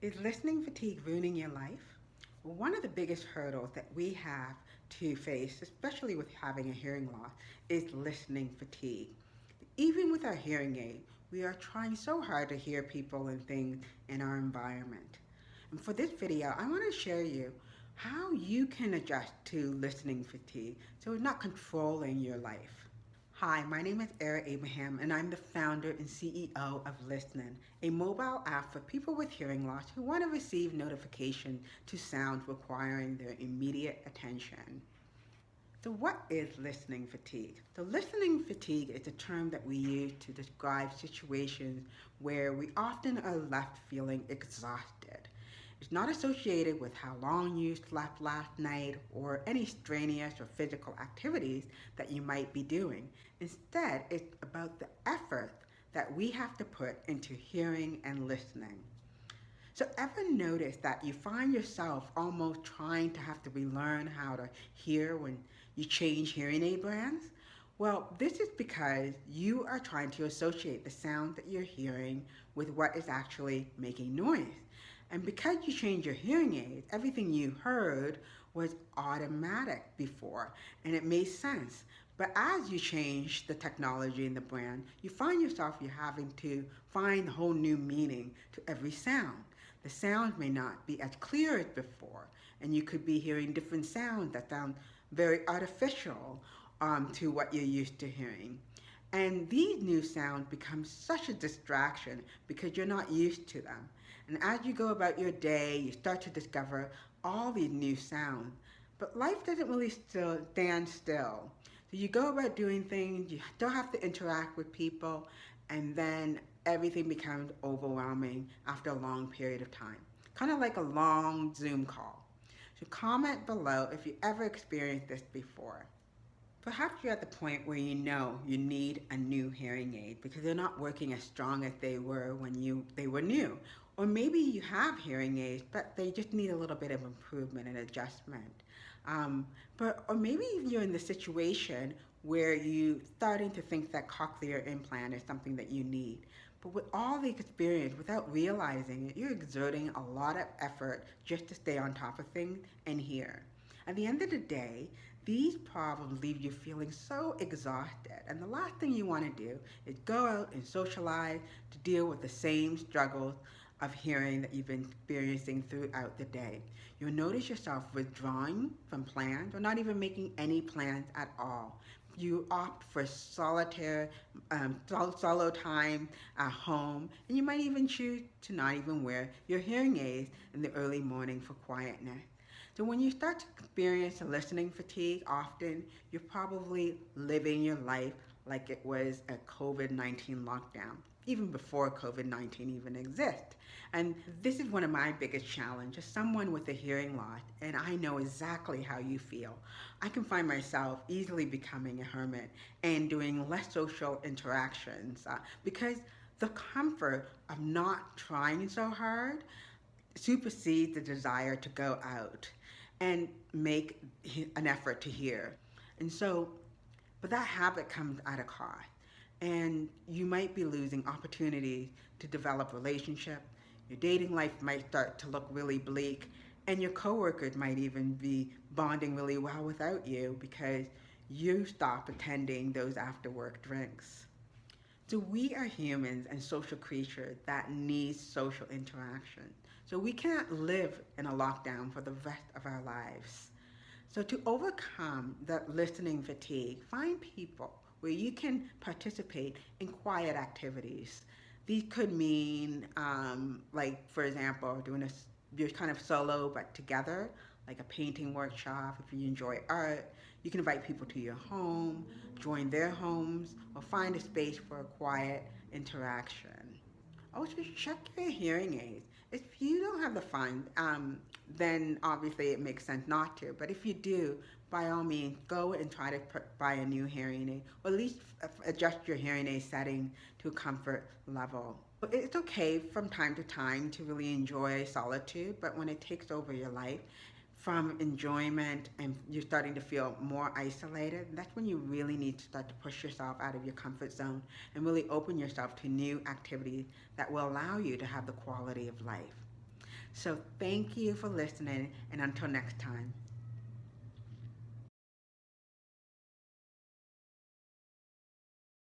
Is listening fatigue ruining your life? One of the biggest hurdles that we have to face, especially with having a hearing loss, is listening fatigue. Even with our hearing aid, we are trying so hard to hear people and things in our environment. And for this video, I want to share you how you can adjust to listening fatigue so it's not controlling your life. Hi, my name is Era Abraham, and I'm the founder and CEO of Listening, a mobile app for people with hearing loss who want to receive notification to sounds requiring their immediate attention. So, what is listening fatigue? So, listening fatigue is a term that we use to describe situations where we often are left feeling exhausted. It's not associated with how long you slept last night or any strenuous or physical activities that you might be doing. Instead, it's about the effort that we have to put into hearing and listening. So, ever notice that you find yourself almost trying to have to relearn how to hear when you change hearing aid brands? Well, this is because you are trying to associate the sound that you're hearing with what is actually making noise. And because you changed your hearing aids, everything you heard was automatic before, and it made sense. But as you change the technology and the brand, you find yourself you're having to find a whole new meaning to every sound. The sound may not be as clear as before, and you could be hearing different sounds that sound very artificial to what you're used to hearing. And these new sounds become such a distraction because you're not used to them. And as you go about your day, you start to discover all these new sounds. But life doesn't really stand still. So you go about doing things, you still have to interact with people, and then everything becomes overwhelming after a long period of time. Kind of like a long Zoom call. So comment below if you ever experienced this before. Perhaps you're at the point where you know you need a new hearing aid because they're not working as strong as they were when they were new. Or maybe you have hearing aids, but they just need a little bit of improvement and adjustment. Or maybe you're in the situation where you're starting to think that cochlear implant is something that you need. But with all the experience, without realizing it, you're exerting a lot of effort just to stay on top of things and hear. At the end of the day, these problems leave you feeling so exhausted, and the last thing you want to do is go out and socialize to deal with the same struggles of hearing that you've been experiencing throughout the day. You'll notice yourself withdrawing from plans or not even making any plans at all. You opt for solo time at home, and you might even choose to not even wear your hearing aids in the early morning for quietness. So when you start to experience listening fatigue often, you're probably living your life like it was a COVID-19 lockdown, even before COVID-19 even exists. And this is one of my biggest challenges, someone with a hearing loss, and I know exactly how you feel. I can find myself easily becoming a hermit and doing less social interactions because the comfort of not trying so hard supersedes the desire to go out and make an effort to hear. And so, but that habit comes at a cost. And you might be losing opportunities to develop relationships. Your dating life might start to look really bleak, and your coworkers might even be bonding really well without you because you stop attending those after work drinks. So we are humans and social creatures that need social interaction. So we can't live in a lockdown for the rest of our lives. So to overcome that listening fatigue, find people where you can participate in quiet activities. These could mean, like for example, doing you're kind of solo but together, like a painting workshop. If you enjoy art, you can invite people to your home, join their homes, or find a space for a quiet interaction. Also, check your hearing aids. If you don't have the funds, then obviously it makes sense not to. But if you do, by all means, go and try to buy a new hearing aid, or at least adjust your hearing aid setting to a comfort level. It's okay from time to time to really enjoy solitude, but when it takes over your life, from enjoyment and you're starting to feel more isolated, that's when you really need to start to push yourself out of your comfort zone and really open yourself to new activities that will allow you to have the quality of life. So thank you for listening, and until next time.